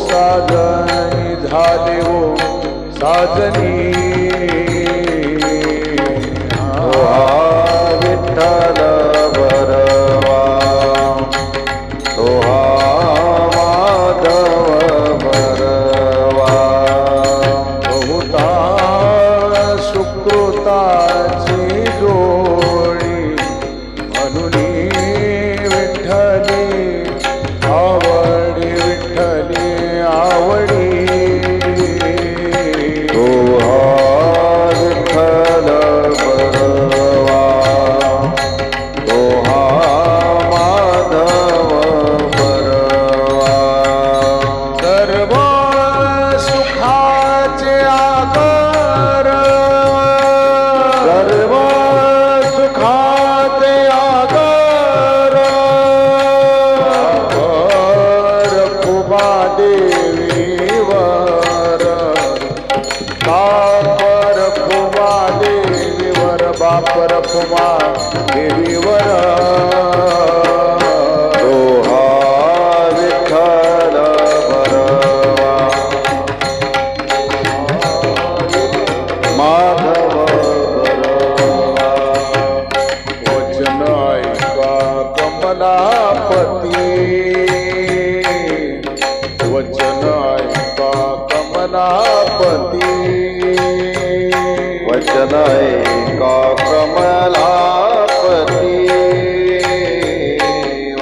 साजनी झाले हो साजनी विठ्ठल बरवा तो माधव बरवा बहुता सुकृताची जोडी म्हणून विठ्ठली आवडी विठ्ठली आवडी तो विठ्ठल बरवा तो माधव बरवा सर्व सुखाचे आगर सर्व सुखाचे आगर रखुबा देवीवर बाप रखुबा देवीवर बाप रखुबा देवीवर तो विठ्ठल बरवा माधव बरवा वचन ऐका कमलापती वचन ऐका कमलापती वचन ऐका कमलापती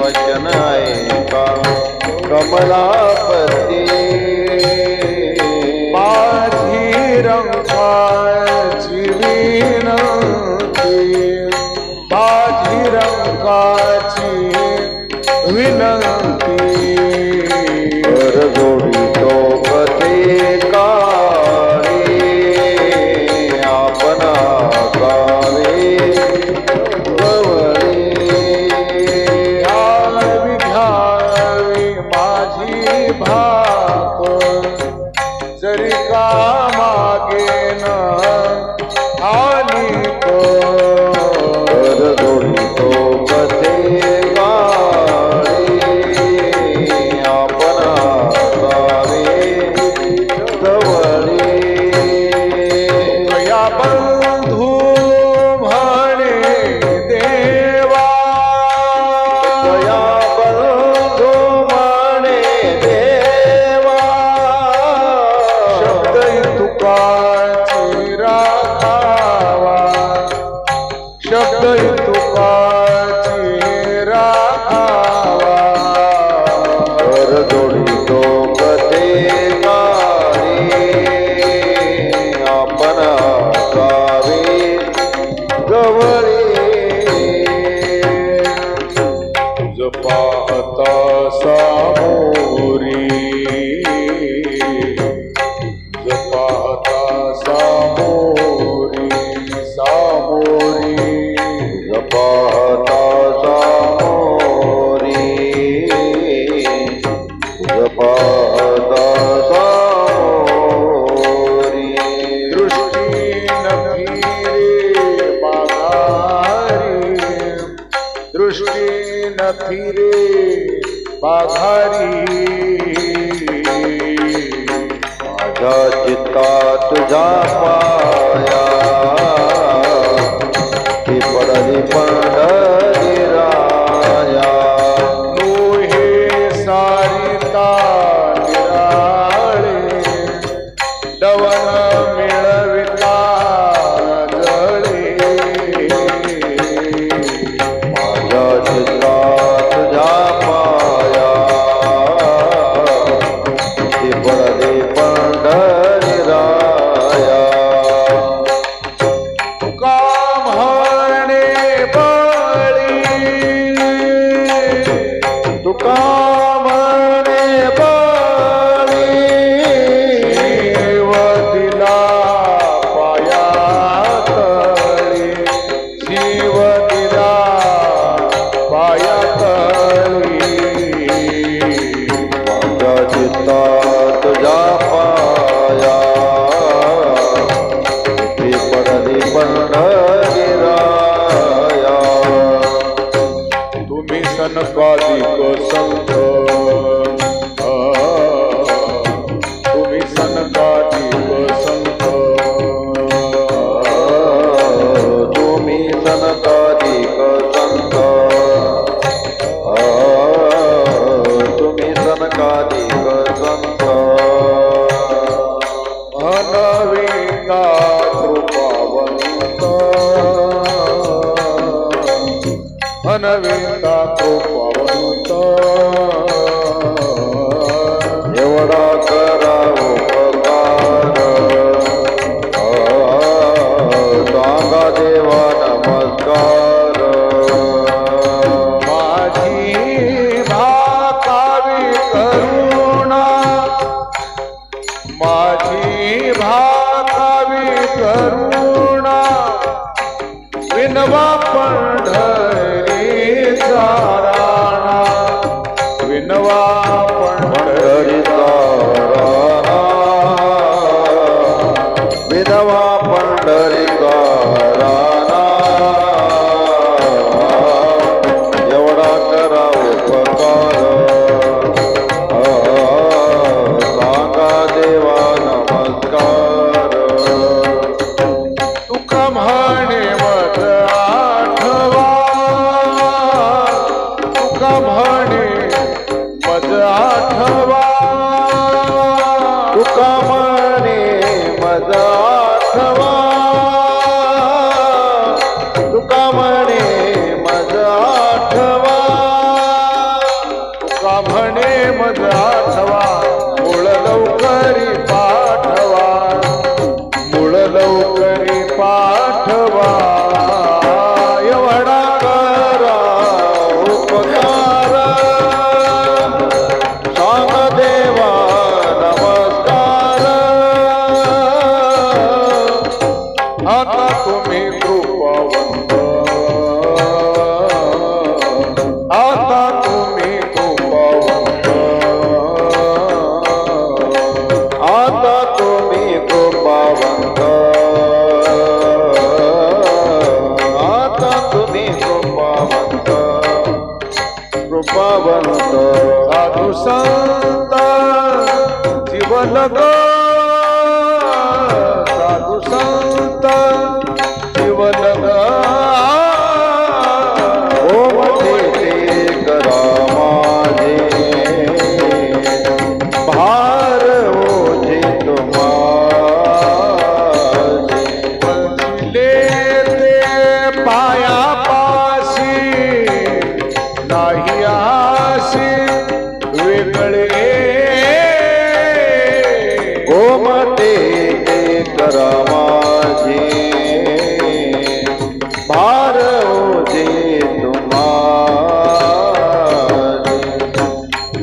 वचन ऐका कमलापती माझी रंकाची विनंती माझी रंकाची विनंती कर जोडी तो कथे काळी आपणा गावे गवळी घ्यावी घ्यावी माझी भाक जरी का मागेन आली कर जोडी तो कथे काळी आपणा गावे गवळी या बंधू म्हणे देवा दया बंधू म्हणे देवा शब्द तुकाची राखावा शब्द तुकाची राखावा कर जोडी तो कथे गारी आपण गावी गवळी जपाहता सामोरी जपाहता सामोरी सामोरी जपाहता सामोरी जपाहता सामोरी दृष्टी न फिरे बाघारी दृष्टी न फिरे बाघारी माझ्या चित्तात तुझा पाया ती पडली पंढरी राया लोहे सारिता निराळे दवन मिळविता जळे माझ्या चित्तात तुझा पाया ती पडली पंढरी राया तुका म्हणे बळी तुका म्हणे बळी शिव दिला पायातळी शिव दिला पायातळी माझ्या चित्तात तुझा पाया ती पडली पंढरी राया तुम्ही सनकादिक संत एवढा करा उपकार सांगा देवा नमस्कार माझी भाकावी करुणा माझी भाकावी करुणा विनवा पंढरीचा राणा विनवा पंढरीचा राणा विधवा पंढरीचा राणा एवढा करा उपकार सांगा देवा नमस्कार तुका म्हणे मज आठवा तुका म्हणे मज आठवा तुका म्हणे मज आठवा तुका म्हणे मज आठवा तुका म्हणे मज आठवा मूळ लवकरी पाठवा मूळ लवकरी पाठवा एवढा करा उपकार सांग देवा नमस्कार आता तुम्ही कृपावंत आता तुम्ही कृपावंत आता तुम्ही कृपावंत आता तुम्ही कृपावंत कृपावंत साधू संत जीवलग साधू संत जीवलग ओमते ते करा माझे भार ओझे तुम्हारे बसले ते पाया पाशी नाही आशी वेगळे ओमते ते करा माझे भार ओझे तुम्हारे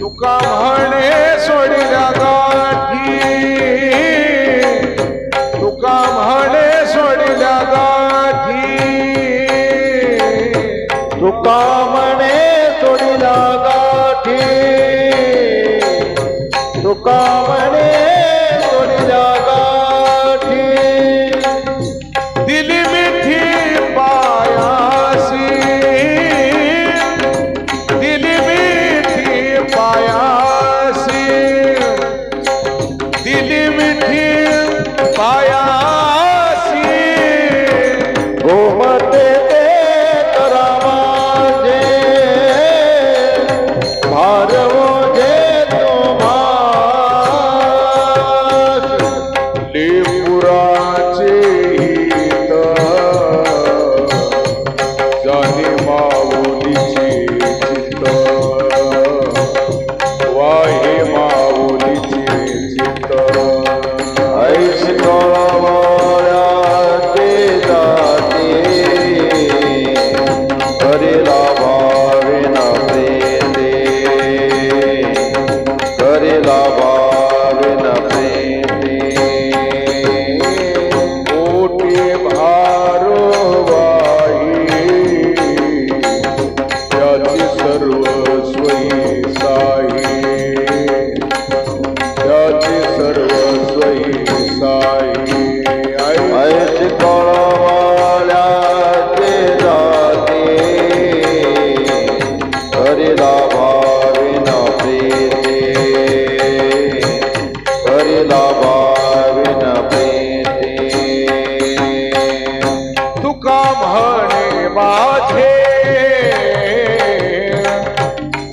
तुका म्हणे सोडिल्या गाठी तुका म्हणे सोडिल्या गाठी तुका म्हणे सोडिला गाठी तुका म्हणे सोडिला गाठी दिली मिठी पायासी दिली मिठी पायासी दिली मिठी पायासी गोमते ते करा माझे भार ओझे तुम्हास लेपुराचे हित जाणे माऊलीचे चित्त वाहे माऊलीचे चित्त ऐश कळवळ्याचे जाते करेला भावेन प्रेते करेला भावेन प्रेते मोठे भारवाही त्याचे सर्वस्वही साई त्याचे सर्वस्वही साई ऐश कळवळ्याचे जाते करेला भावेन प्रेते करेला भावेन प्रेते तुका म्हणे माझे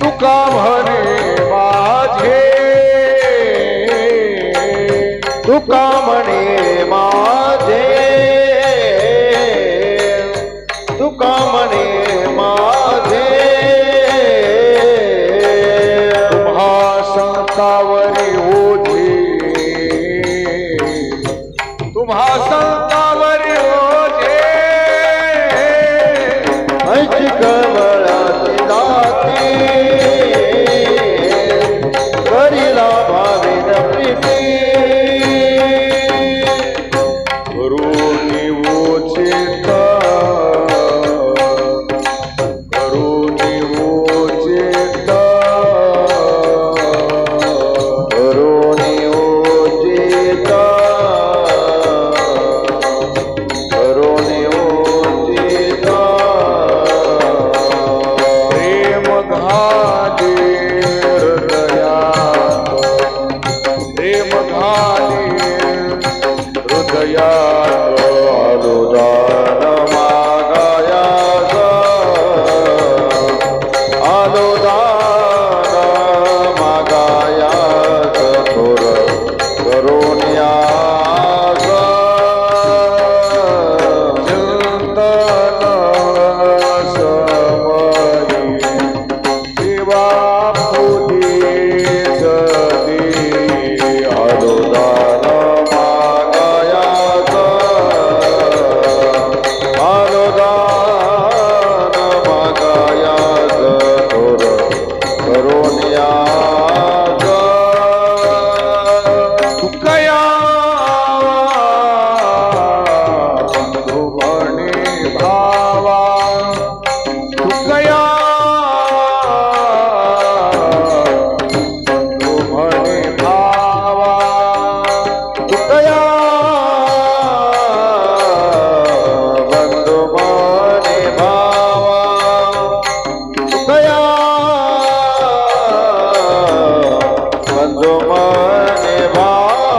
तुका म्हणे माझे तुका म्हणे माझे तुका म्हणे माझे तुम्हा संतावरी ओझे तुम्हा संतावरी ओझे ऐच्छिक बळाची दाती करीला भाविन प्रीती करुणी ओझेता करुणी ओझेता करुणी ओचिता करुणी ओचिता प्रेम घाले हृदयात प्रेम घाले हृदयात अनुदान मागायास अनुदान मागायास थोर करुण्यास चिंतन समयी शिवा फुलीच दे अनुदान मागायास अनुदान मागायास थोर करुण्यास तुकया बंधू म्हणे भावा तुकया बंधू म्हणे भावा तुकया बंधु माने भावा तुकया बंधु माने भावा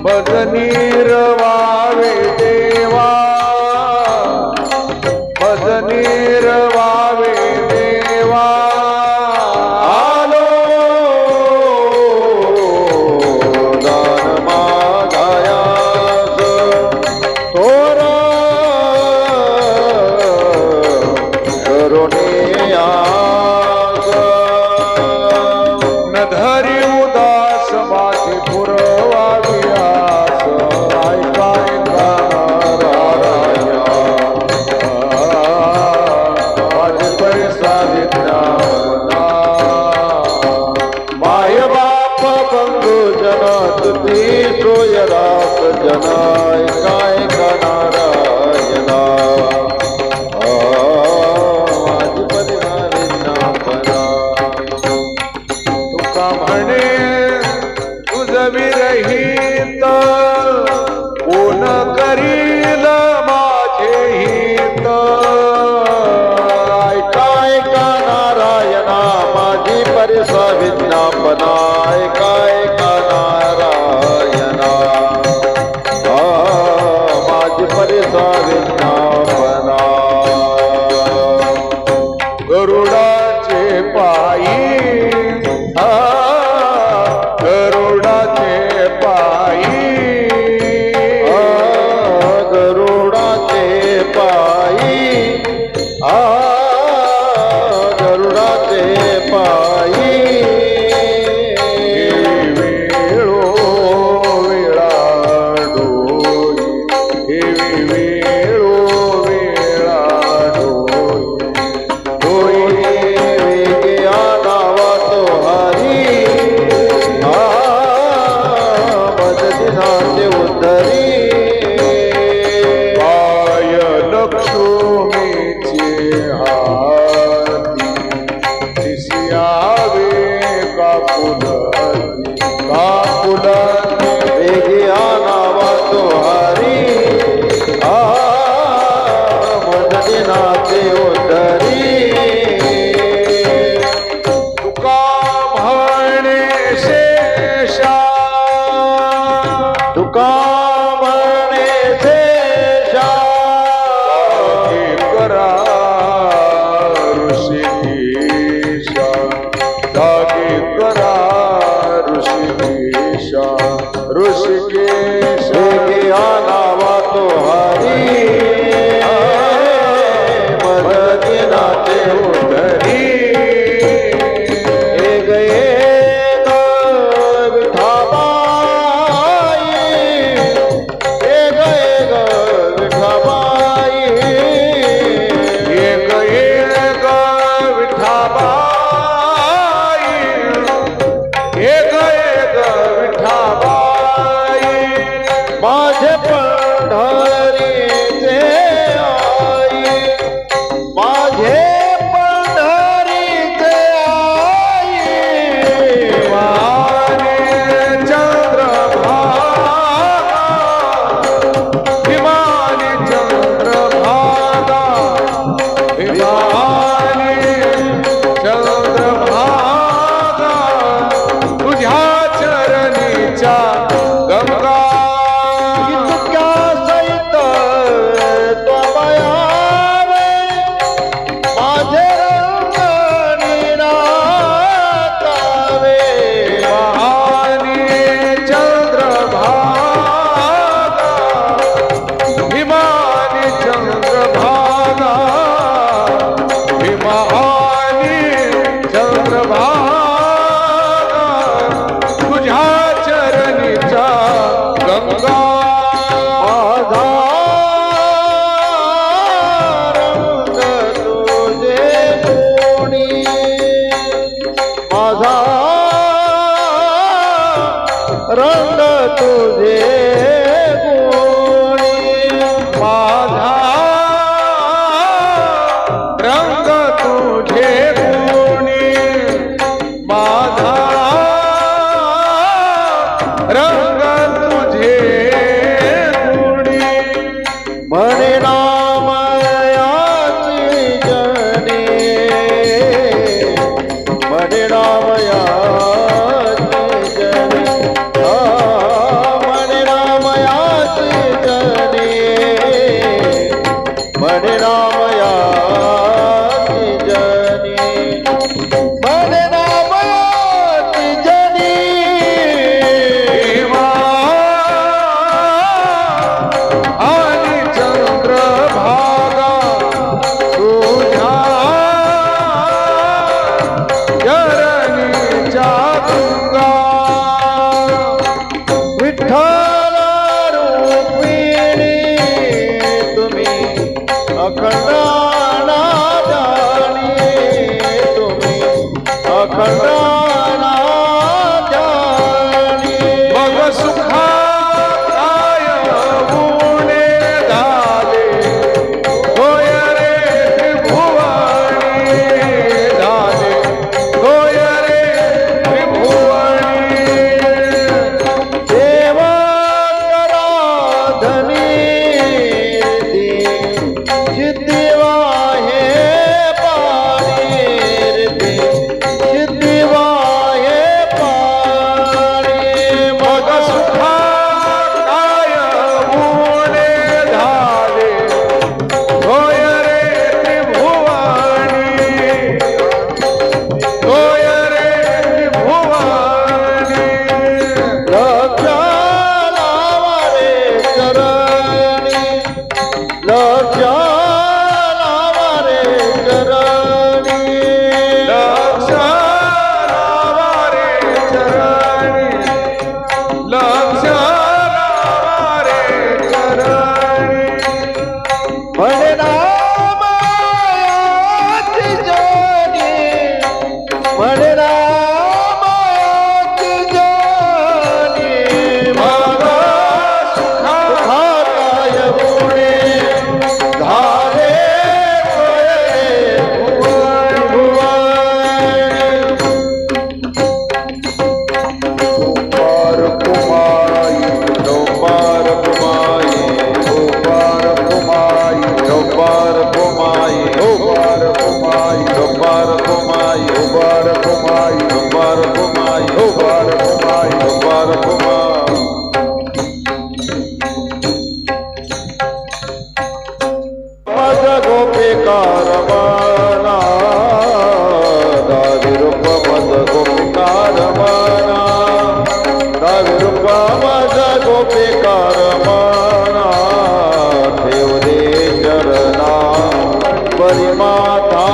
भजनीर वावे देवा भजनीर वावे देवा आलो दान मागायास थोर करुणियास न धरी उदास माझे पुरवावियास ऐकाय नारायण माझे परिसावित्या माय बाप बंधू जन तुती सोयरास जनाय काय नारायणा माझी परिहारिणा परा तुका म्हणे तुझ विरहित कोण करील माझे हित काय का नारायणा माझी परिसा विज्ञापनाय काय का नारायणा माझी परिसा विज्ञापना गरुडाचे पायी गरुडाचे पायी एक एक विठाबाई माझे पंढरीचे आई माझे पंढरीचे आई भवानी चंद्रभागा भवानी चंद्रभागा भवानी चंद्रभागा तुझ्या चरणीच्या गंगा इतक्या सहित त्वमयावे माझे रंगणी नाचावे भवानी चंद्रभागा भवानी चंद्रभागा भवानी चंद्रभागा तुझ्या चरणीच्या गंगा माझा रंग तुझे गुणी माझा रंग तुझे गुणी माझा रंग तुझे गुणी माझा रंग तुझे गुणी म्हणे नामयाची जने म्हणे नामयाची जने म्हणे नामयाची जने म्हणे नामयाची जने म्हणे नामयाची जने भीमा आणि चंद्रभागा तुझ्या चरणीच्या गंगा विठ्ठल रूपिणी तुम्ही अखंड नादानी तुम्ही अखंड नादानी मग सुखा काय गुणे झाले होय रे त्रिभुवनी झाले होय रे त्रिभुवनी देव कराधनी सिद्धिवा हे पाणी रे सिद्धिवा हे पाणी मग सुखा काय गुणे झाले होय रे त्रिभुवनी होय रे त्रिभुवनी लक्ष लावा रे चरणी लक्ष लावा रे चरणी लक्ष लावा रे चरणी लक्ष लावा रे चरणी म्हणे नामयाची जनी म्हणे नामयाची जनी मग सुखा सुखाकाय गुणे धारे कुमार कुमाई गौपार कुमाई कुमार कुमाई गौपार कुमाई कुमार कुमाई गौपार कुमाई कुमार कुमाई गौपार कुमाई कुमार कुमाई गौपार कुमाई मज गोपिकार माना दावी रूप मज गोपिकार माना दावी रूप मज गोपिकार माना ठेव दे चरणा बरी माता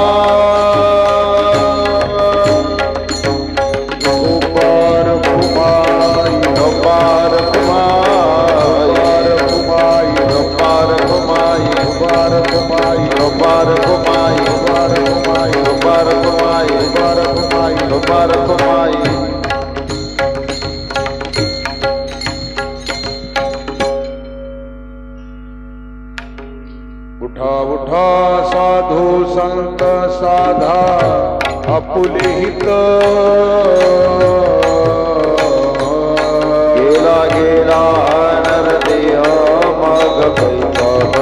कुमार कुमाई गौपार कुमाई कुमार कुमाई गौपार कुमाई कुमार कुमाई गौपार कुमाई कुमार कुमाई गौपार कुमाई कुमार कुमाई गौपार कुमाई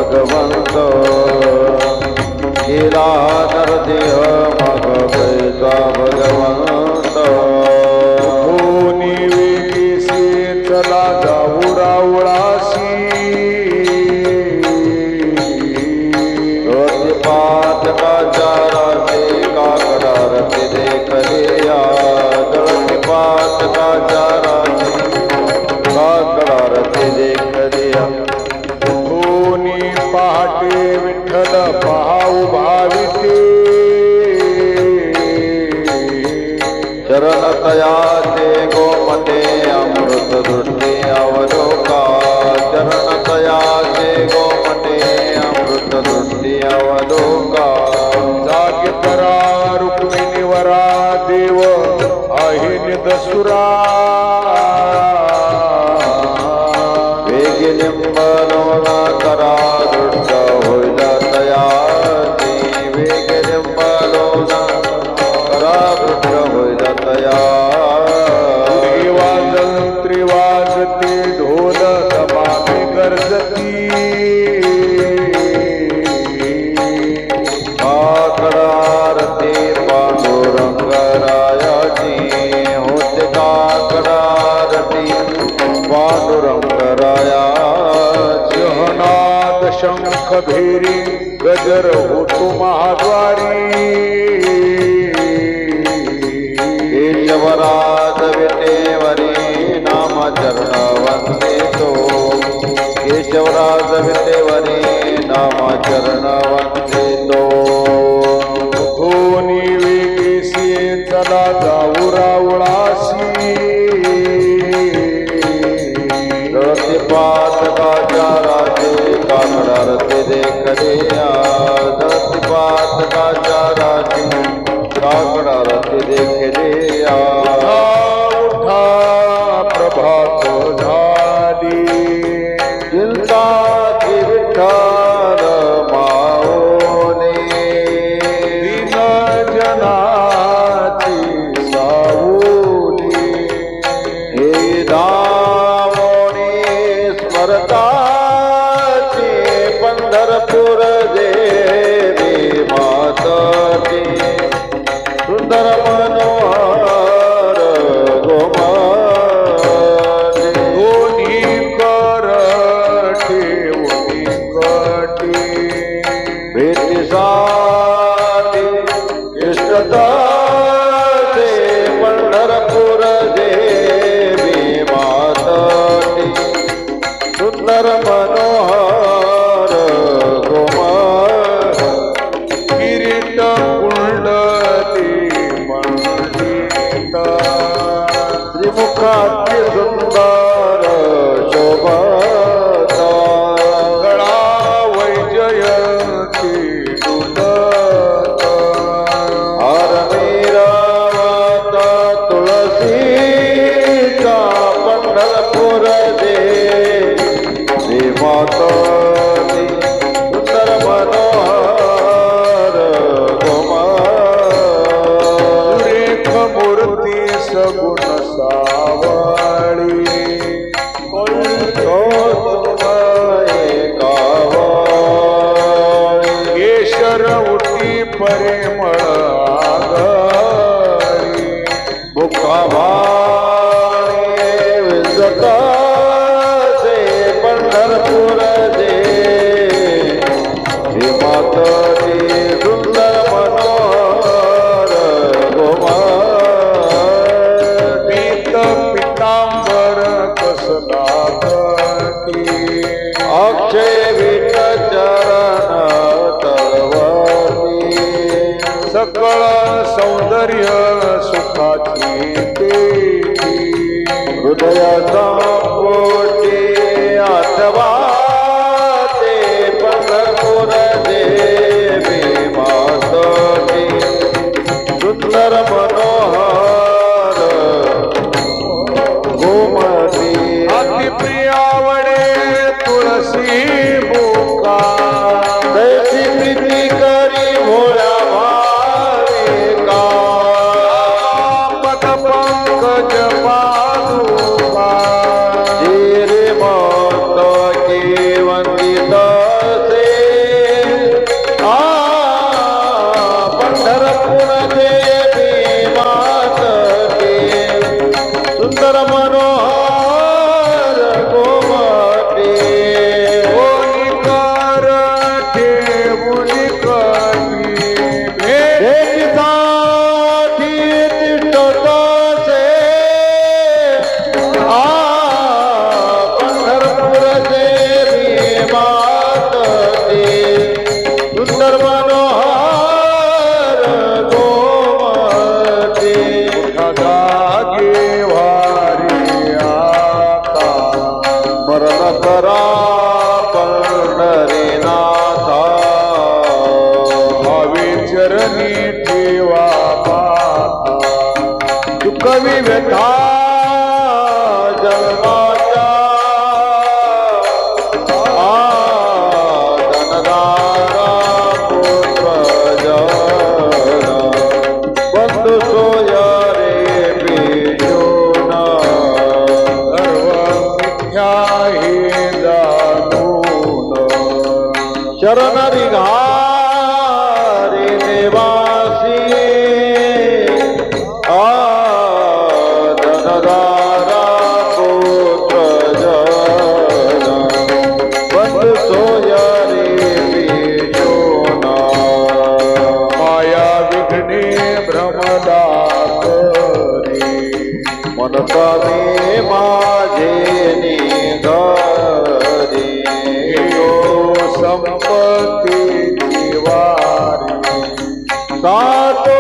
भगवंत गेला नरदेह मग कैसा भगवंत कोणी वेगेसे चला जाऊ रावळासी पातकाचाराचे काकडारते देखलिया जळती पातकाचाराचे काकडारते देखलिया कोणी पहाटे विठ्ठल पाहू भाविते चरण तयाचे गोमते अमृत दृष्टी अवलोका चरण तयाचे गोमते अमृत दृष्टी अवलोका जागे करा रुक्मिणीवरा देव आहे निदसुरा वेगी लिंबनोना करा दृष्ट होईल तयाची वेगी लिंबनोना करा दृष्ट होईल तया वाजंत्री वाजते ढोल दमामी गरजती काकडारती पांडुरंगरायाची होते काकडारती पांडुरंगरायाची जहनाद शंख भेरी गजर होतो महाद्वारी केशवराज विटेवरी नाम चरण वंदितो केशवराज विटेवरी नाम चरण वंदितो कोणी वेगेसी चला जाऊ रावळासी रति पातकाचाराचे काकडारते देखलिया रति पातकाचाराचे काकडारते देखलिया उठा प्रभात झाली चिंताची विठ्ठल माऊली दीन जनाची सावली हे दामोणी स्मरताची पंढरपूर देवी माताची सुंदर मनोहर गोमाते दोन्ही कर ठेवणी कटी भेटीसाठी इष्टताचे पंढरपूर देवी माताची सुंदर मनोहर गोमाते किरीट कुंडली मंडिता श्रीमुखाती सुंदर शोभता गळा वैजयंती दुदता हरमीरावता तुळसीचा पंढरपूर देवी माताची सुंदर मनोहर गोमाते सुरेख मूर्ती सगुण सावळी केशर उटी परिमळ आगळी पंढरपूर देवी माताची सुंदर मनोहर गोमाते पीत पितांबर कसला कटी अक्षय विठ चरण तळवती सकळ सौंदर्य सुखाची पेटी हृदयाचा पोटी आठवा ते पंढरपूर देवी माताची सुंदर मनोहर गोमती अति प्रियावडे तुळसी बोका दैसी प्रीती करी भोळ्या भाविका पद पंकज पादुका जिरे माता की वंदित से सुंदर मनोहर गोमटे ओनिकार ठेवून कटी भेटीसाठी तिष्ठतसे पंढरपूरचे भीमातते सुंदर मनोहर गोमटे जागे वारी आता मरण करा पंढरीनाथा भावी चरणी ठेवा माथा दुःख व्यथा जन्माच्या धनदारा पुत्र जन बंधू सोय रे बीजोना सर्व मिथ्या हे जाणून शरण घारी निवासी धनदारा पुत्र जन बंधू सोय रे बीजोना माया विघ्ने भ्रमदाकरी मनता मी माझे निघारी यो संपत्ती वारी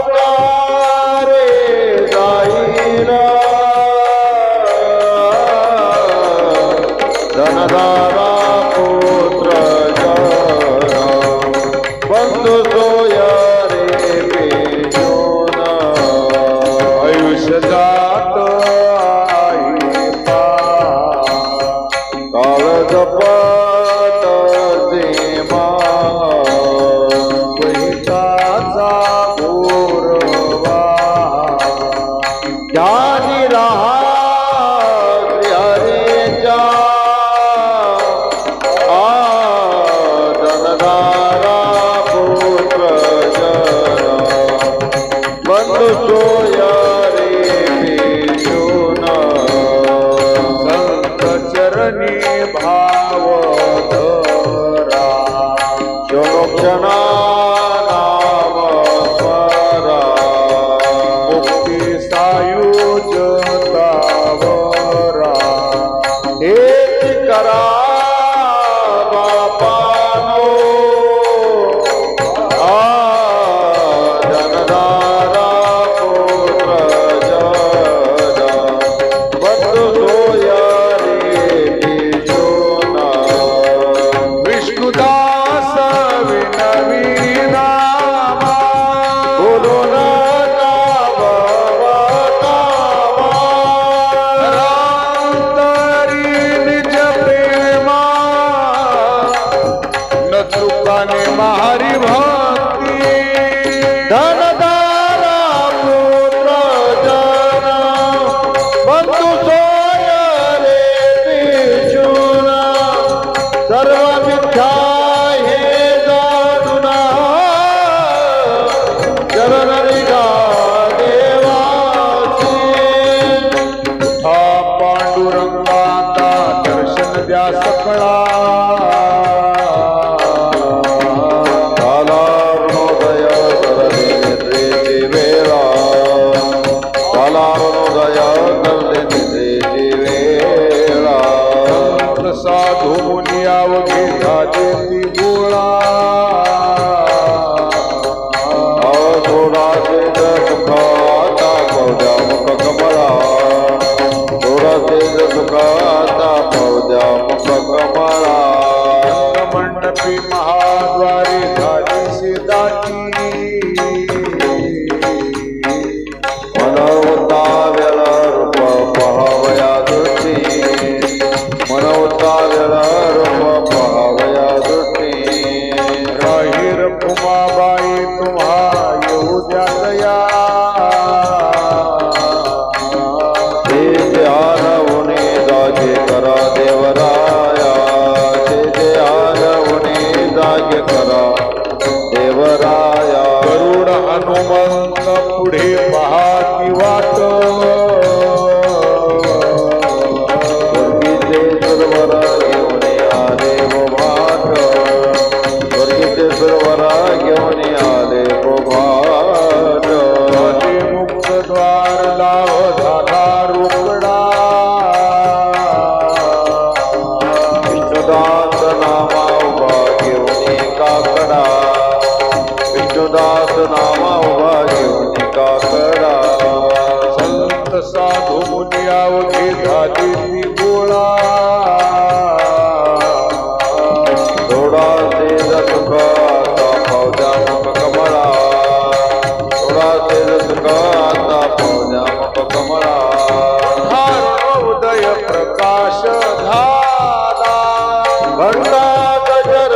सातुकारे जाईना धनदारा पुत्र जन बंधू सोय रे बीजोना आयुष्य जात आहे पा काळ जपत सीमा वैताचा गौरवा ज्ञानी रहा हरेच्या धनदारा पुत्र जन बंधू सोय रे बीजोना संत चरणी भाव धरा क्षणोक्षणा नाम स्मरा मुक्ती सायुजतावरा हेच करा बापानो धनदारा पुत्र जन बंधू सोय रे बीजोना विष्णुदास विनवी नामा बोलो नका भवतावा रांतरी निज प्रेमा न चुकाने मारी भक्ती धनदारा पुत्र जन बंधू सोय रे बीजोना सर्व मिथ्या हे जाणूना चरण देवासी हा पांडुरंगाता दर्शन द्या सकळा कालारुणोदय करले वेळा कालारुणोदय करले आदिती गोळा थोडा तेज सुखाचा फौजा मग कमळा थोडा तेज सुखाचा फौजा मग कमळा उदय प्रकाश धारा घंटा गजर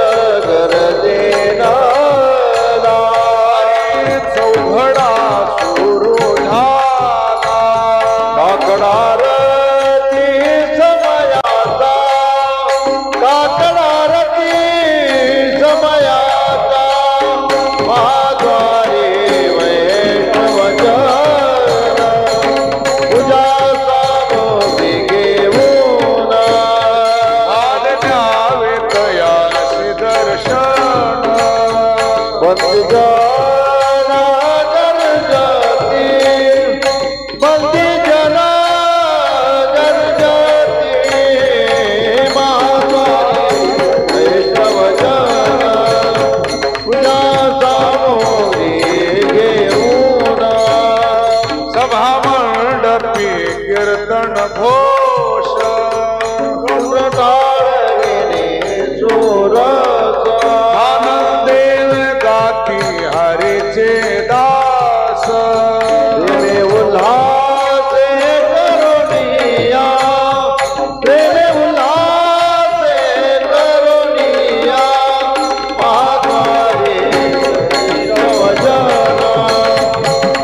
गरजेना चौघडा सुरू झाला काकडारती समयाचा काकडारती समयाचा माद्वारे वैष्णवजन पूजा सामोरी घेऊन आज द्यावे तयासी दर्शन बंदी जना गर्जती बंदी जना गर्जती माद्वारे वैष्णवजन पूजा सामोरी घेऊन सभा मंडपी कीर्तन घोष आनंदेन गाती हरीचे दास प्रेमे उल्हासे करुणिया प्रेमे उल्हासे करुणिया माद्वारे वैष्णवजना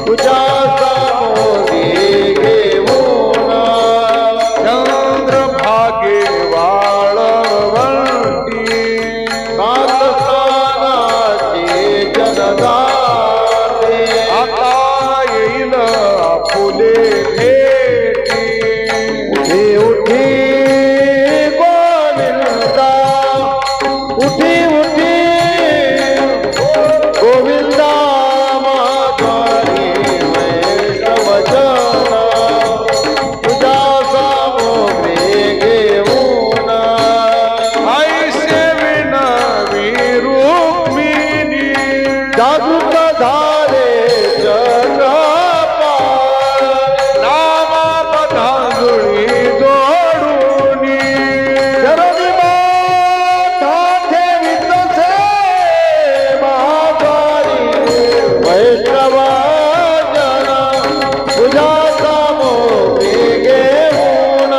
पूजा सामोरी घेऊन चंद्रभागे वाळवंटी नाथस्थानाची जनदाते आता येईल फुले भेटी उठी उठी गोविंदा उठी उठी गोविंदा माद्वारी वैष्णवजन पूजा सामोरी घेऊन ऐसे विनवी रुक्मिणी जागृत झाले जगपाल नामा पदांजुळी जोडूनी चरणी माथा ठेवीत से माद्वारी वैष्णवजन पूजा सामोरी घेऊन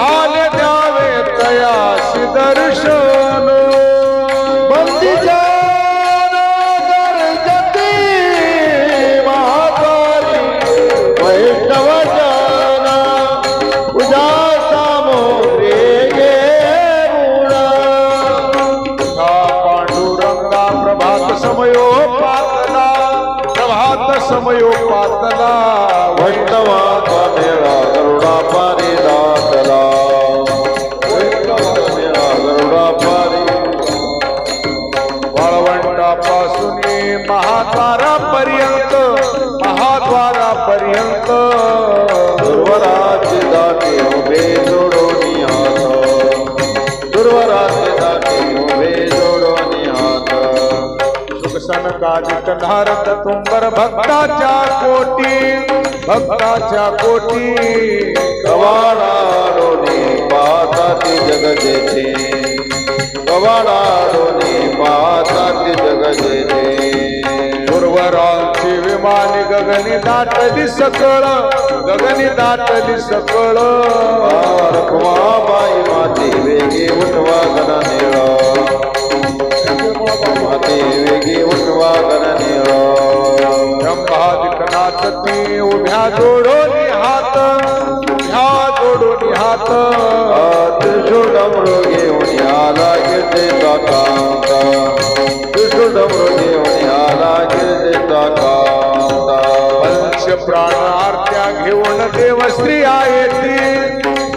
आले द्यावे तयासी दर्शन बंदी जन गर्जती माद्वारी वैष्णवजन पूजा सामोरी घेऊन हा पांडुरंगा प्रभात समयोपातला प्रभात समयोपातला वैष्णवाचा मेळा गरुडा पारी दाखला वैष्णवाचा मेळा गरुडा पारी वाळवंटापासून महाद्वारापर्यंत महाद्वारापर्यंत दुर्वराचे दाटे उभे जोडोनी हात दुर्वराचे दाटे उभे जोडोनी हात सुखसनकादिक नारद तुंबर भक्ताच्या कोटी कवाडाडोनी पाहताती जग जेथे कवाडाडोनी पाहताती जग जेथे गुरुवरांची विमानी गगनी दाटली सकळ रखुमाबाई माती वेगी उठवा गण निळ माती वेगी उठवा गण निळ ब्रह्मादिक नाचती उभ्या जोडोनी हात त्रिशूळ डमरू घेऊन आला गिरजेचा कांता त्रिशूळ डमरू घेऊन आला गिरजेचा कांता पंच प्राण आरत्या घेऊन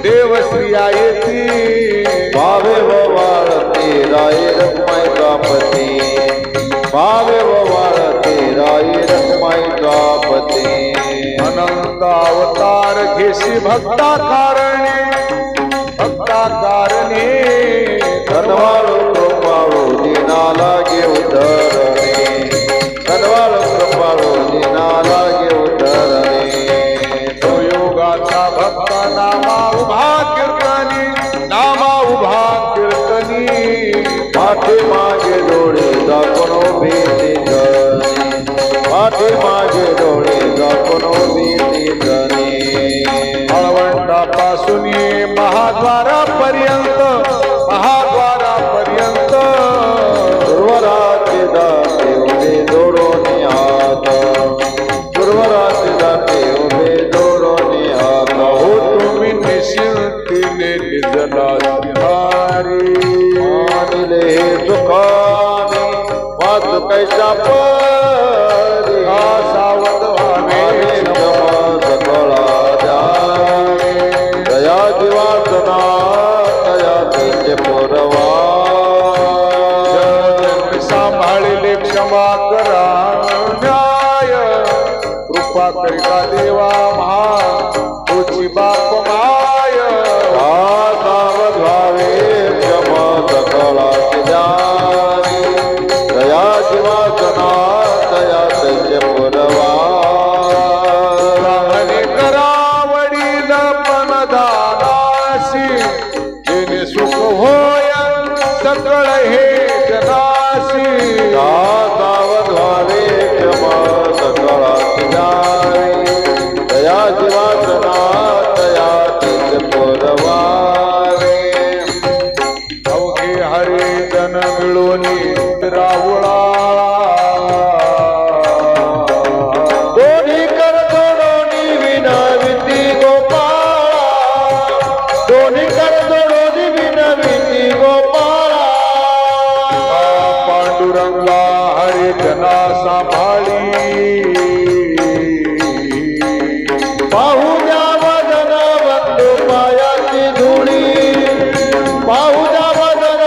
देवस्त्रिया येती भावे व वाळते राई रखमाईचा पती भावे व वाळते राई रखमाईचा पती अनंत अवतार घेशी भक्ता कारणे धनवाळू कृपाळू दिनाला घेऊ धरणे धनवाळू कृपाळू दिनाला घेऊ धरणे तो योगाचा भक्त आता नामा उभा कीर्तनी नामा उभा कीर्तनी पाठी मागे डोळे दाखवून उभी निधनी पाठी मागे डोळे दाखवून उभी निधनी वाळवंटापासून महाद्वारापर्यंत महाद्वारापर्यंत गुरुवराचे दाते उभे जोडून हात गुरुवराचे दाते उभे जोडून हात हो तुम्ही निश्चिंतीने निजला हरी मानिले हे सुखाने वाच कैसा परी सावध व्हावे सकळा जावे दया जीवासना दया तेचे पुरवा सांभाळिले क्षमा करा न्याय कृपा करिता देवा महा तुझी बाप माय सावध व्हावे क्षमा सकळाचे जावे दया जीवासना दया तेचे पुरवा राहणे करावडील पणदानासी जेणे सुख होय सकळ हे जनासी सावध व्हावे क्षमा सकळाचे जावे दया जीवासना दया तेचे पुरवावे अवघे हरे जन मिळून रावळा दोन्ही कर जोडोनी विनविती गोपाळा दोन्ही कर जोडोनी विनविती गोपाळा पांडुरंगा हरे जना सांभाळी पाहू द्या वदन बंधू पायाची धुळी पाहू द्या वदन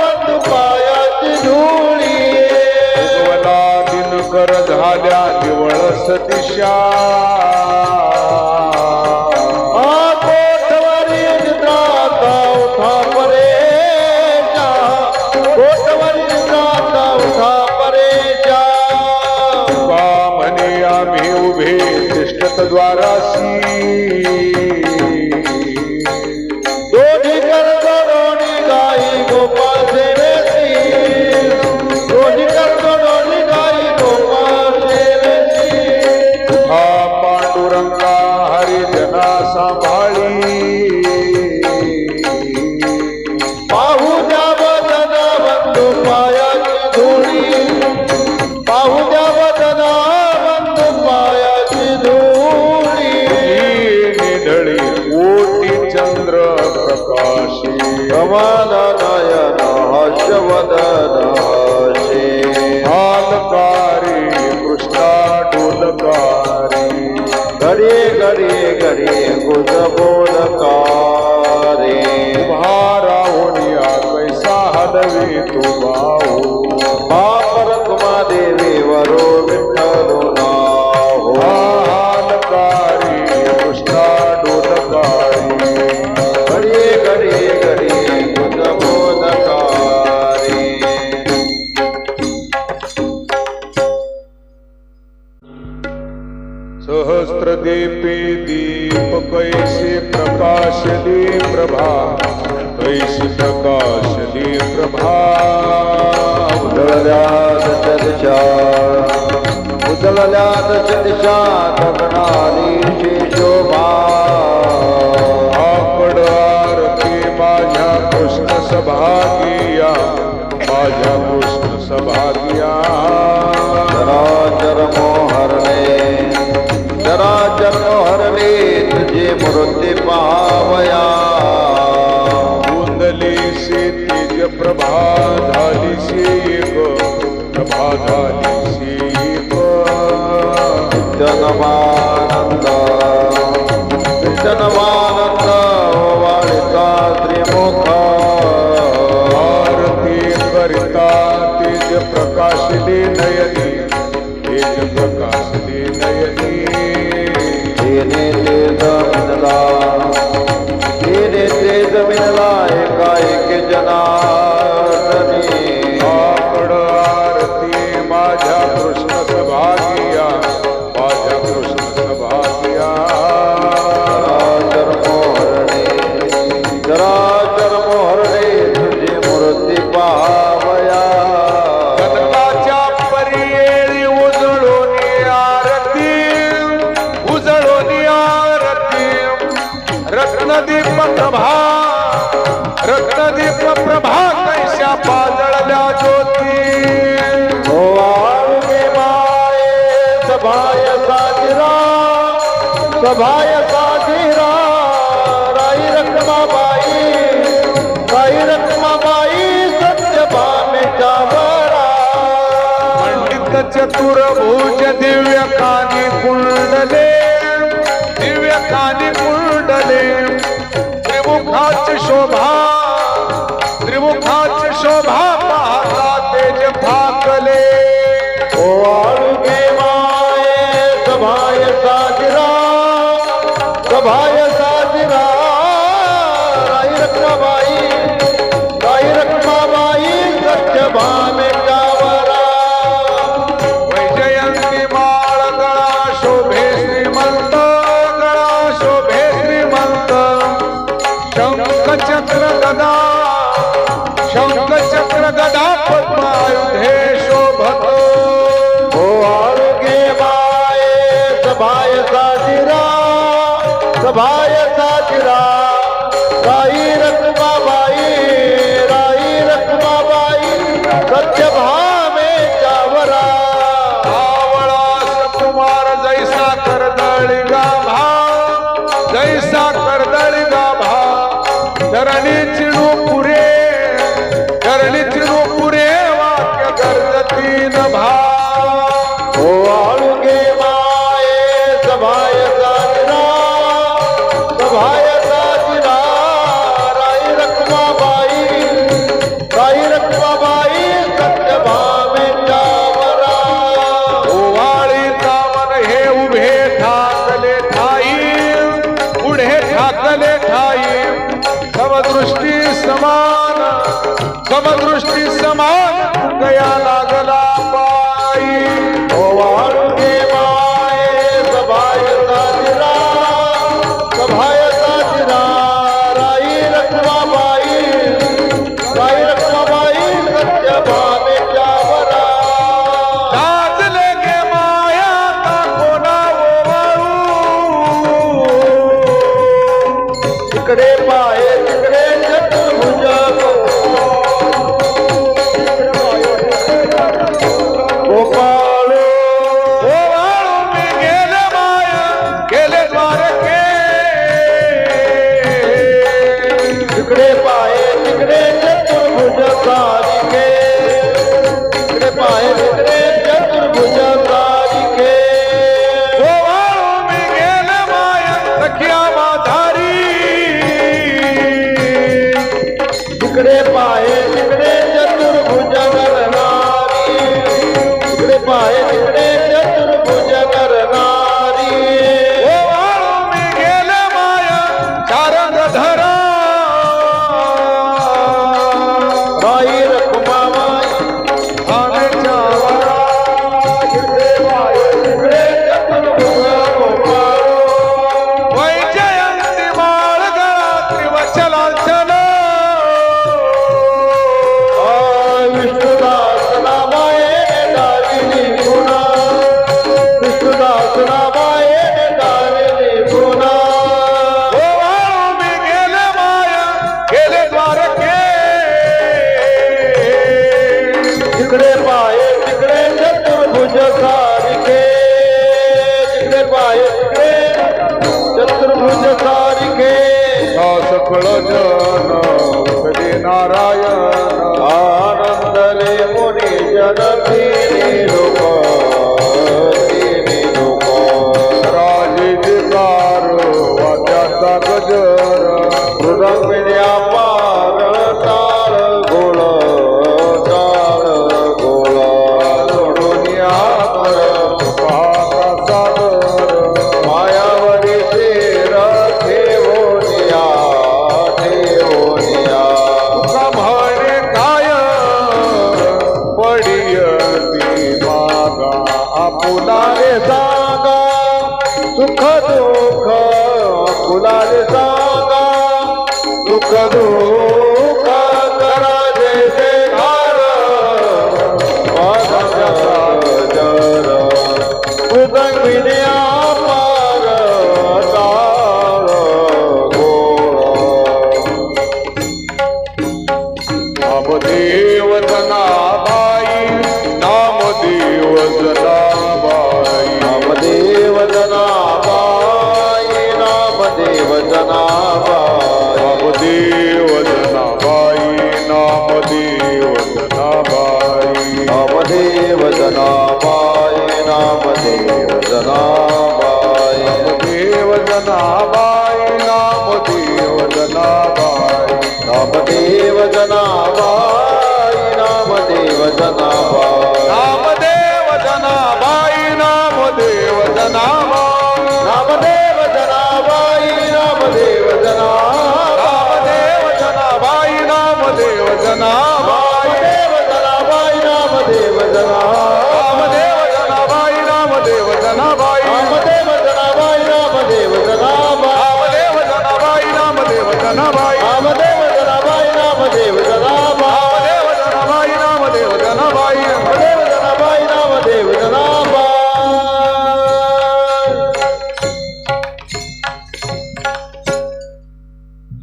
बंधू पायाची धुळी उगवला दिनकर झाल्या दिवळस दिशा कोटवरी निद्राता उठा परेशा कोटवरी निद्राता उठा परेशा बा म्हणे आम्ही उभे तिष्ठत द्वारासी दोन्ही कर जोडोनी गाई गोपाळ सेवेसी दोन्ही कर जोडोनी गाई गोपाळ सेवेसी हा पांडुरंगा हरी जना सांभाळी पाहू द्या वदन बंधू पायाची धुळी पाहू द्या वदन बंधू पायाची धुळी निढळी कोटी चंद्र प्रकाशी कमल नयन हर्षवदन हर्षे हालकारी कृष्णा डोलकारी घडी घडी घडी गुज बोलकारे भारा होनिया कैसा हलवी तू भाऊ परकुमा देवी वरो विठ्ठलो नाहो हालकारी कृष्णा डोलकारी घडी घडी घडी गुज बोलकारे सहस्त्र दीपे दीप कैसे प्रकाश दे प्रभा कैसे प्रकाश दे प्रभा उजळल्यात दिशा उजळल्यात दिशा गगनालीची शोभा आकड आरती माझ्या कृष्ण सभागिया माझ्या कृष्ण सभागिया चराचर मोहरले चराचर मोहरले तुझे मूर्ती पाहावया कुंदली से तेज प्रभा झाली से एक प्रभा झाली से एक जनमानंद जनमानंद वाळिता त्रिमुख आरती करिता तेज प्रकाशले नयनी तेज प्रकाशले नयनी तेने तेज मिनला तेने तेज मिनला एकाएक जनार्दनी आकड आरती माझ्या कृष्ण सभागिया माझ्या कृष्ण सभागिया चराचर रत्नदीप प्रभा रत्नदीप प्रभा कैशा पाजळल्या ज्योती हो आळुगे माये सभाय साजिरा सभाय साजिरा राई रखमाबाई सत्यभामेच्या वरा पंडित चतुर्भुज दिव्य कानी कुंडले दिव्य कानी कुंडले त्रिमुखाची शोभा पाहता तेज फाकले ओ आळुगे माये सभाय साजिरा राई रखमाबाई सत्यभामेच्या वरा वैजयंती माळ गळा शोभे श्रीमंत शंख चक्र गदा पद्मायुधे शोभत हो आळुगे माये सभाय साजिरा राई रखमाबाई सत्यभामेच्या वरा आवळास कुमार जैसा करदळी गाभा धरणी चिणू पुरे वाक्य गर्जती नभा हो आळुगे माये सभाय साजिरा राई रखमाबाई सत्यभामेच्या वरा ओवाळी तामन हे उभे ठाकले ठाई समदृष्टी समान गया लागला पायी हो आळुगे माये सभाय साजिरा राई रखमाबाई सत्यभामेच्या वरा लाजले गे माया ता कोणा ओवाळू तिकडे पाये तिकडे चतुर्भुज गोपाळ ओवाळू मी गेले माया गेले द्वारके तिकडे पाये तिकडे चतुर्भुज सारिके तिकडे पाये तिकडे चतुर्भुज सारिके ओवाळू मी गेले माया सख्या माधारी तिकडे पाये तिकडे चतुर्भुज करणारी तिकडे पाये तिकडे चतुर्भुज करणारी ओवाळू मी गेले माया चारंगधरा राई रखमाबाई आमेच्या वरा तिकडे पाये तिकडे चतुर्भुज गोपाळ वैजयंती माळ गळा त्रिवचलांचन विष्णुदास नामाये दाविनी गुणा विष्णुदास नामाये दाविनी गुणा ओवाळू मी गेले माया गेले द्वारके तिकडे पाये तिकडे चतुर्भुज सारिके तिकडे पाये तिकडे चतुर्भुज सारिके सकळ जन कधी नारायण आनंदले मुनी जन तिनी लोक राजेकार वाद्याचा गजर मृदंग विद्या पार टाळ गोळ सोडूनिया पाहता सागर मायावरी शेर ठेवोनिया तुका म्हणे काय पडियती मागा आपुलारे सांगा सुख दुःख फुलारे सांगा सुख दुःख करा जय जयकार जर मृदंग विद्या पार टाळ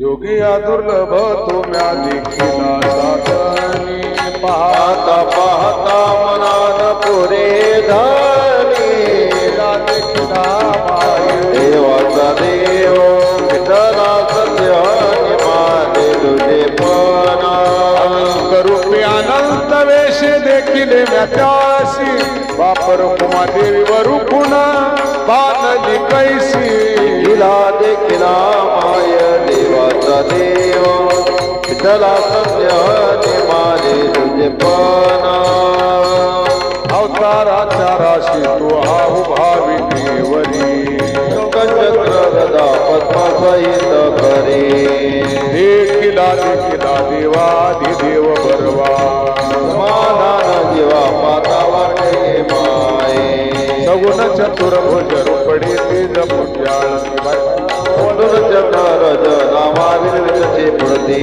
योगी या दुर्लभ तुम्हा देखिला साधनी पाहता पाहता मनान पुरे झाली देखिला माय देवाचा देव विठला सत्य माझे तुझे पणा रूपी अनंत वेश देखील व्यात्यासी बापर कुमा देवी वरुकुण बानली कैसी तिला देखिला माय देवाचा देव विठला सत्य माझे तुझे पणा अवताराच्या राशी तू हा उभावी देवरी चक्र गदा पद्मसहित करे देखिला देखिला देवाधिदेव बरवा समाधान जीवा माता वाटे माये सगुण चतुर भुज रूपडी तेज पुजाळ मधुर चक्र नामाविरचे प्रती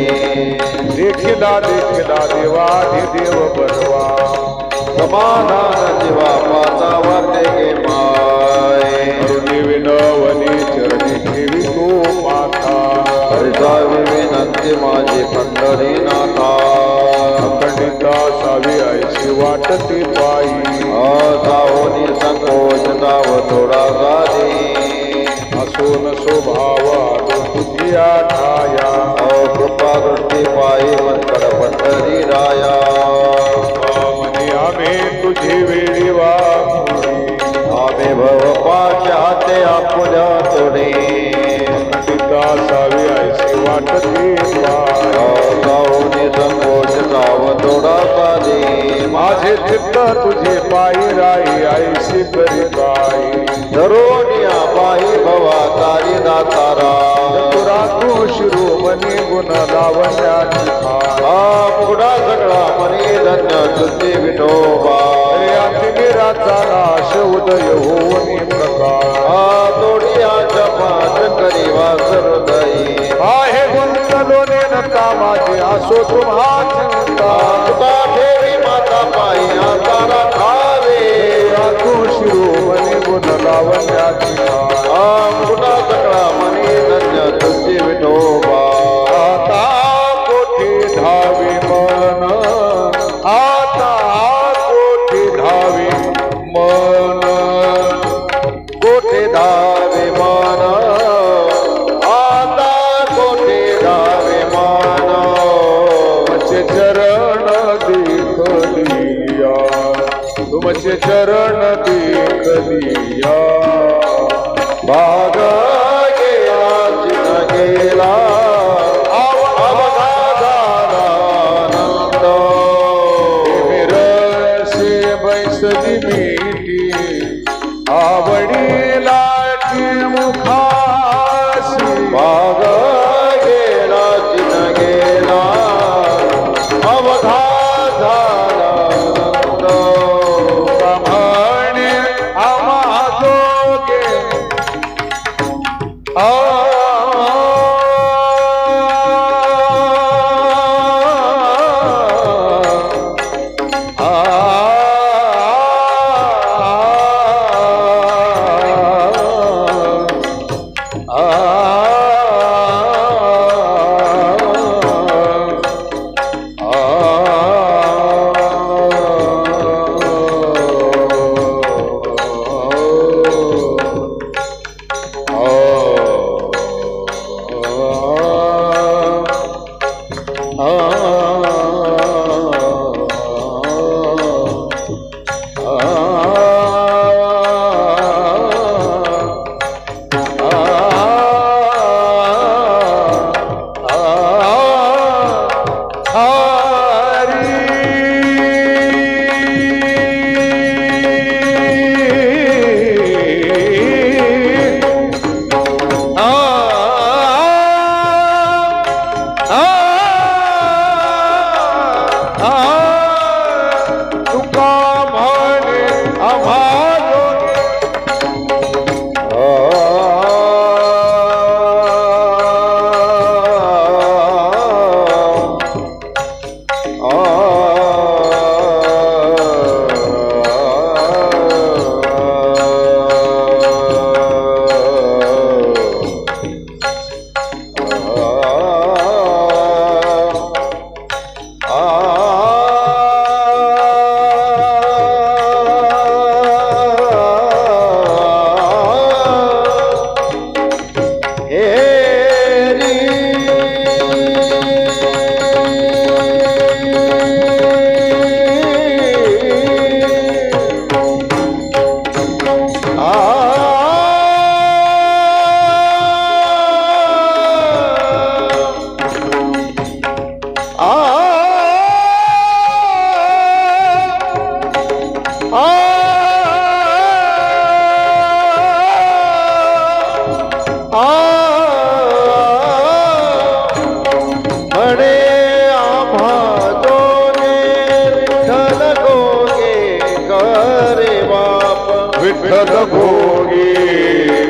देखिला देखिला देवाधिदेव बरवा समाधान जीवा माता वाटे माये करुणी विनवनी चरणी ठेवी तो माता हरिसावी विनंती माझी पंढरीनाथा अखंडिता सावी ऐशी वाटती पायी असावनी संकोच नाव थोडा गादी असो नसो भाव आलो तुझिया ठाया कृपा दृष्टी पायी वंकट पंढरी राया मनी आम्ही तुझी वेळी वागुनी आम्ही भव पाशाते आपुल्या तोडे अखंडिता सावी ऐशी वाटती पायी सावनी संकोच नाव थोडा गादी माझे चित्त तुझे पायी राई ऐशी करी पायी धरोनिया पायी भवा तारी दातारा तुरा तू शिरोमणी गुण लावण्याची पुढा सगळा मनी धन्य तुझे विठोबा निराचा नाश उदय होऊनी प्रकाश तोडियाच्या पाच करी वासरदयी आहे गुंतलोने नका माझे असो तुम्हा चिंता तुका ठेवी माता पायी तारा खावे तू शिरोमणी गुण लावण्याची पुढा सगळा मनी धन्य तुझे विठोबा आता कोठी धावी मन आता कोठी धावी मन कोठे धावे मान आता कोठे धावे मान तुमचे चरण देखलिया तुमचे चरण देखलिया भाग गेला चिन गेला आनंद रसे बैसली मिठी आवडी लाटी मुखासी भाग गेला चिन गेला अवघा झाला आनंद म्हणे आम्हा जोगे विठ्ठल भोगी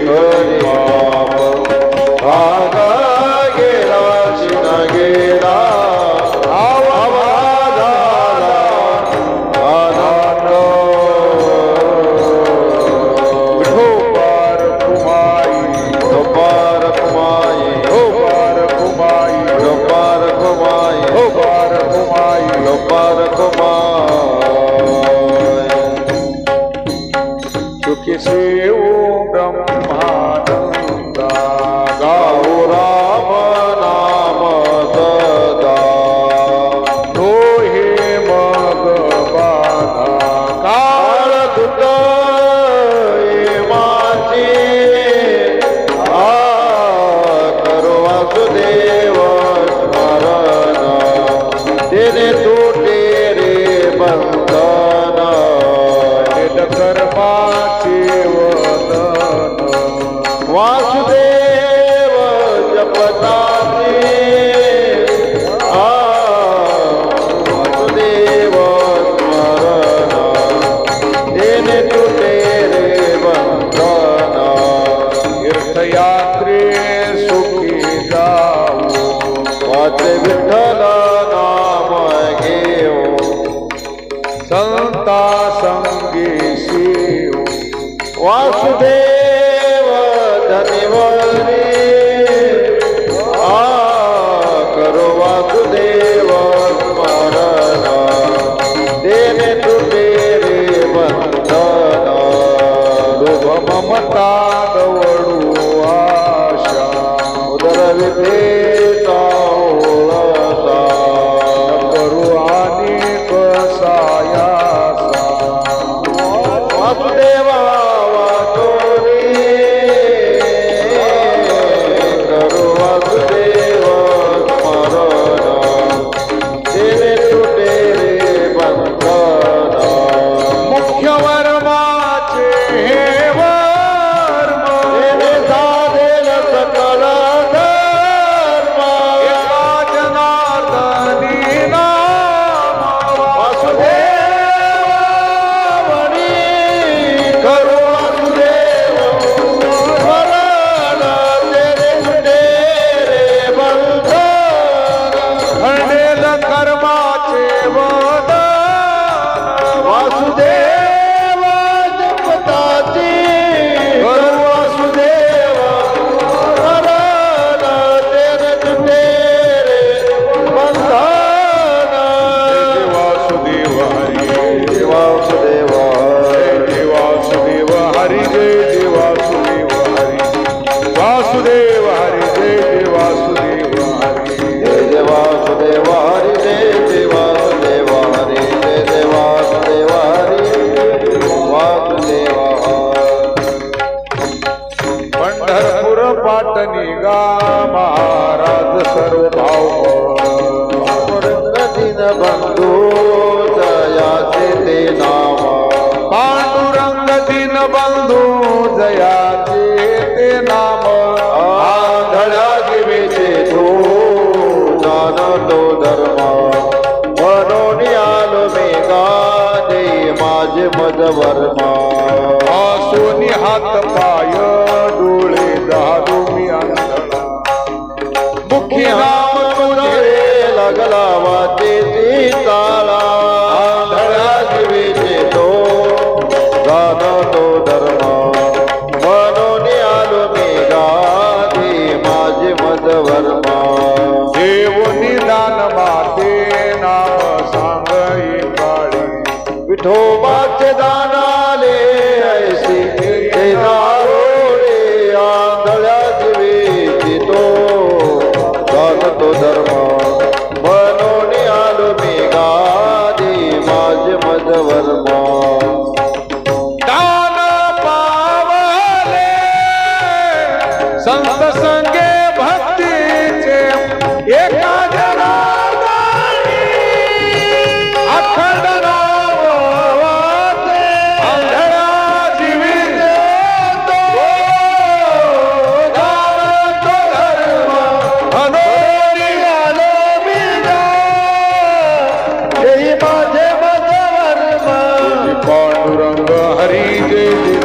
घरी बाप भागा गेला शिना गेला आवा झाला आनंद ढोबार कुमाई ढोबार कुमाई ढोबार कुमाई ढोबार कुमाई ढोबार कुमाई ढोबार कुमाई सुखी ओम ब्रह्मानंदा गाऊ राम नाम सदा तो हे मग बाधा काळ तुट माझी करो वासुदेव स्मरण तेने तुटे रे बंधन कर्माचे वदन वासुदेव जपताची वासुदेव स्मरण तेने तुटे रे बंधन तीर्थयात्रे सुखी जाऊ वाचे विठ्ठल नाम घेऊ संता संगी शिव वासुदेव धनिवरी करो वासुदेव स्मरण देने तुटे रे बंधन लोभ ममता दवडू आशा उदर विधेचा ओळसा करू आणि कसायासा वासुदेवा वासोनी करो वासुदेव स्मरण तेने तुटे रे बंधन मुख्य वर्माचे हे वर्म तेने साधेल सकल धर्म एका जनार्दनी नाम वासुदेवनी करो वासुदेव स्मरण तेने तुटे रे बंधन हरणेल कर्माचे वदन वासुदेव जपताची करो वासुदेव स्मरण तेने तुटे रे बंधन वासुदेव हरी वासुदेव जय वासुदेव हरी जय वासुदेव हरी वासुदेव हरी जय वासुदेव हरी जय वासुदेव हरि जय वासुदेव हरि जय वासुदेव हरि वासुदेव पंढरपूर पाटणी गा महाराज सर्व भाव दिन बंधू जयाचे ते नाम पांडुरंग दिन बंधू जयाचे ते नाम आंधळ्या जीवेचे तो जाणतो धर्म म्हणून आलो मी गाणे माझे मज वर्मा आसोनी हात पाय डोळे दारू मी आंधळा मुखी नाम तुझे लागला वाचेची ताळा आंधळ्या जीवेचे तो जाणतो धर्म म्हणून आलो मी गाणे माझे मज वर्मा देव निदान माते नाम सांगई काळी विठोबाचे दानाले ऐसी ते नारोळे आंधळ्या जीवेची तो जाणतो धर्म म्हणून आलो मी गादी माझे मज वर्मा दान पावले संत संगे भक्तीचे एका जनार्दनी अखंड नाम वाचे आंधळ्या जीविते तो दानतो धर्म मनोनी आलो मी हेही माझे मज वर्मा पांडुरंग हरी जय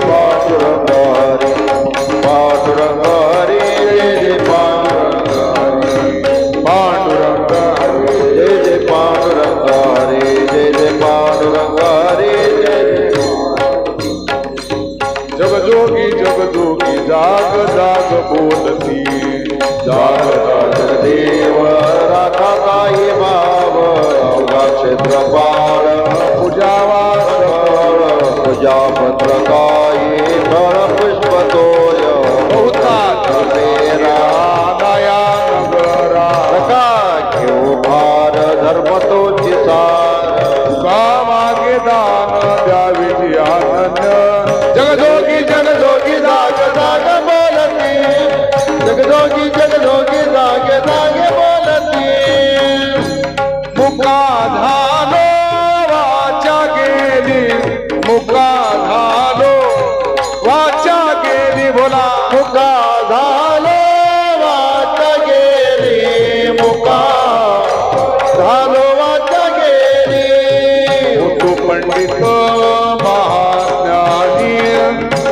देव राखा काही भाव अवघा क्षेत्रपाळ पूजा पत्र काही फळ पुष्प तोय मेरा दया नगरा रका घेऊ फार धर्म तोची सार तुका मागे दान द्यावी अनन्य जगजोगी जगजोगी जाग जाग बोलती जगजोगी जगजोगी जाग जाग बोलती मुका झालो वाचा गेली मुका झालो वाचा गेली बोला मुका झालो वाट गेली मुका झालो वाट गेली तू पंडित महाज्ञानी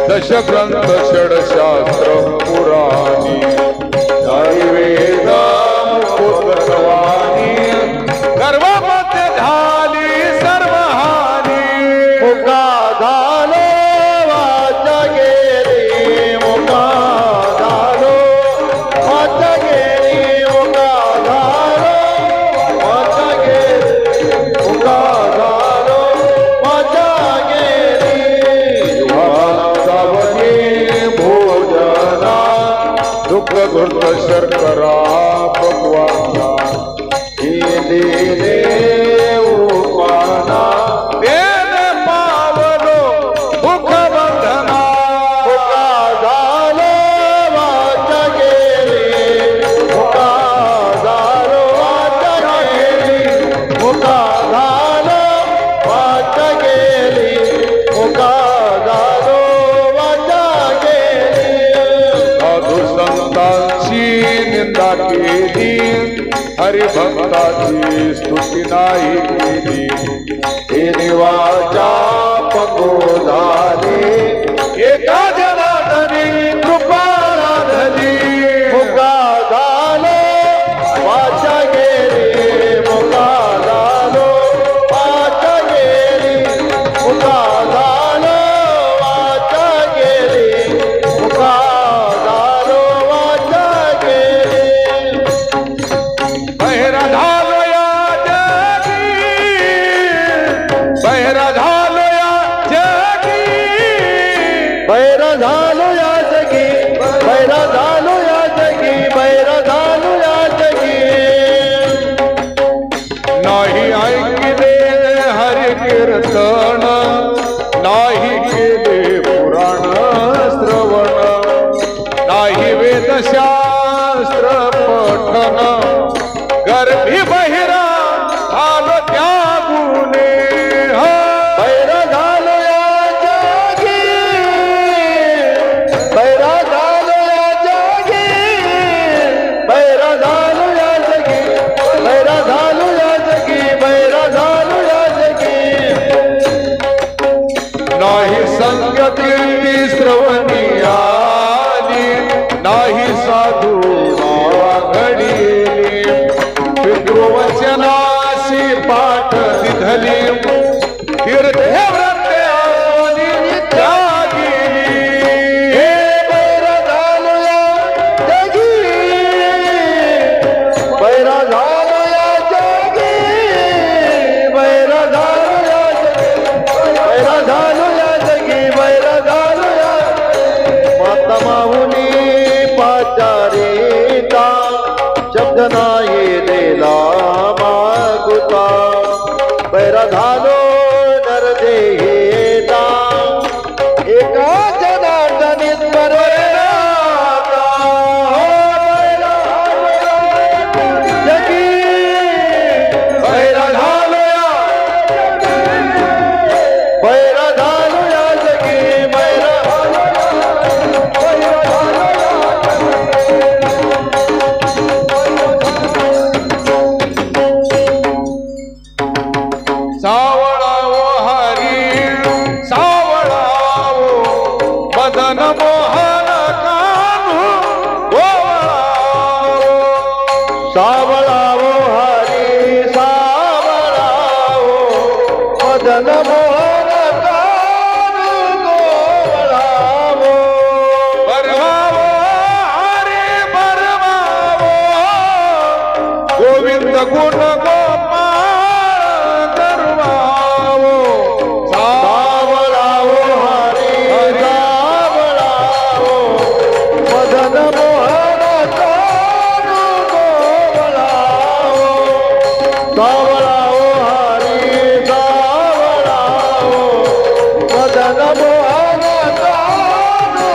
दशग्रंथ षडशास्त्र पुराणी वेद मुकुटवाणी गर्वमध्ये झाली सर्व हानी मुका झालो वाट गेली मुका झालो वाट गेली मुका झालो वाट गेली मुका झालो वाट गेली सावधी भोजना दुःख घृत शर्करा भगवाना दिले उपाना वेद पावलो मुख बंधना मुका झालो वाट गेली मुका झालो वाट गेली मुका झालो वाट गेली मुका झालो वाट गेली साधू संतांची निंदा केली हरिभक्ताची स्तुती नाही केली हे देवाच्या पगोधाने एका जनार्दनी कृपा राधली मुका झालो वाच गेली मुका झालो वाच गेली मुका झालो वाच गेली मुका झालो वाच गेली बहिरा झालो या जगी बहिरा झालो या जगी बैर झालो या जगी बैर झालो या जगी बैर झालो या जगी नाही ऐकले हरि कीर्तन नाही केले पुराण श्रवण नाही वेदशास्त्र पठन गर्भी बहिरा झालो त्यागुने बैर झालो या जगी बैर झालो या जगी बैर झालो या जगी बैर झालो या जगी बैर झालो या जगी नाही संगती श्रवणी आली नाही साधू घडीली पितृवचनाशी पाठ निधली तीर्थे व्रते आसनी त्यागिली हे बैर झालो या जगी बैर झालो या जगी बैर झालो या जगी बैर झालो या जगी बैर झालो या माता माहुनी पाचारिता शब्द नाही दिला मागुता बैर झालो नरदेहिता एका जनार्दनीत बरेनाता बैर झालो जगी बैर झालो या बैर झालो या जगी बैर सावळावो हरी सावळावो मदन मोहन कान्हू गोवळावो सावळावो हरी सावळावो मदन मोहन कान्हू गोवळावो बरवावो हरी बरवावो गोविंद गुण गोपाळ गर्वावो सावळावो हरी सावळावो मदन मोहन चालू गोवळावो सावळावो हरी सावळावो मदन मोहन चालू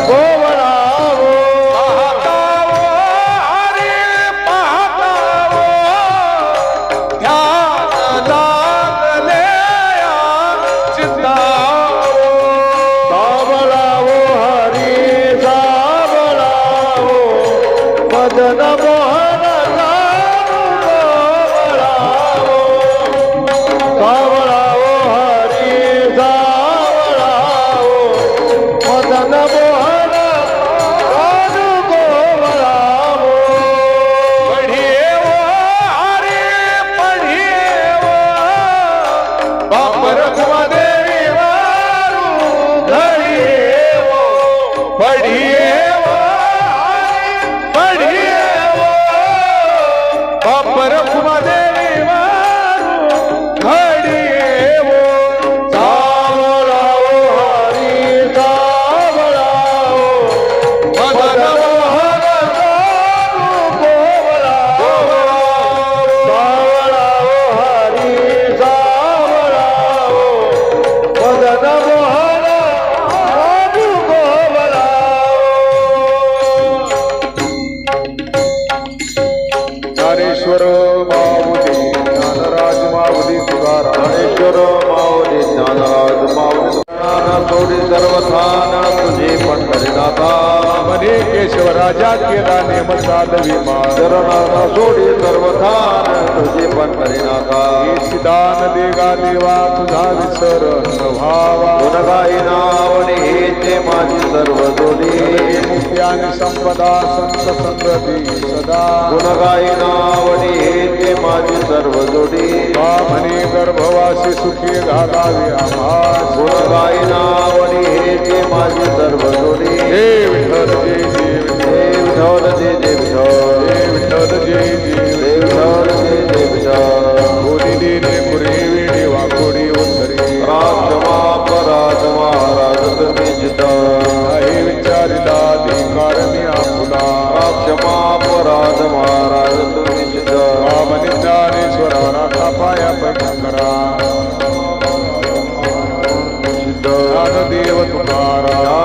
गोवळावो पाहतावो हरी पाहतावो ध्यान लागले या चित्तावो सावळावो हरी सावळावो मदन मोहन चालू गोवळावो सावळावो हरी सावळावो मदन मोहन चालू गोवळावो पढिएवो हरी पढिएवो बाप रखुमादेवी वारू घडीएवो पढिएवो हरी पढिएवो बाप रखुमादेवी वारू घडीएवो सावळावो हरी सावळावो मदन मोहन चालू गोवळावो सावळावो हरी सावळावो मदन मोहन चालू गोवळावो ज्ञानेश्वर माऊली ज्ञानराज माऊली तुकाराम ज्ञानेश्वर माऊली ज्ञानराज माऊली सोडी सर्वथान तुझे पंढरीनाथा मने केशवराजा केला नेम साधवी मा चरणाना सोडी सर्वथान तुझे पंढरीनाथा दान देगा देवा तुझा विसर न व्हावा गुण गाई नावणे हेचे माझी सर्व जोडी मुक्ती आणि संपदा संत संगती सदा गुण गाई नावणे हेचे माझी सर्व जोडी म्हणे गर्भवासी सुखी घालावे आम्हास गुण गाई नावणे हेचे माझी सर्व जोडी हे विठ्ठल जय जय विठ्ठल जय जय विठ्ठल हे विठ्ठल जय जय विठ्ठल जय जय विठ्ठल कोणी दिने पुरेवी देवा कोणी उतरी राजमा पराज महाराज तुम्ही चिता हे विचारिला धिकार मी आपुला क्षमा पराज महाराज तुम्ही चिता म्हणे ज्ञानेश्वरा राखा पाया पैठकरा ज्ञानदेव तुकारा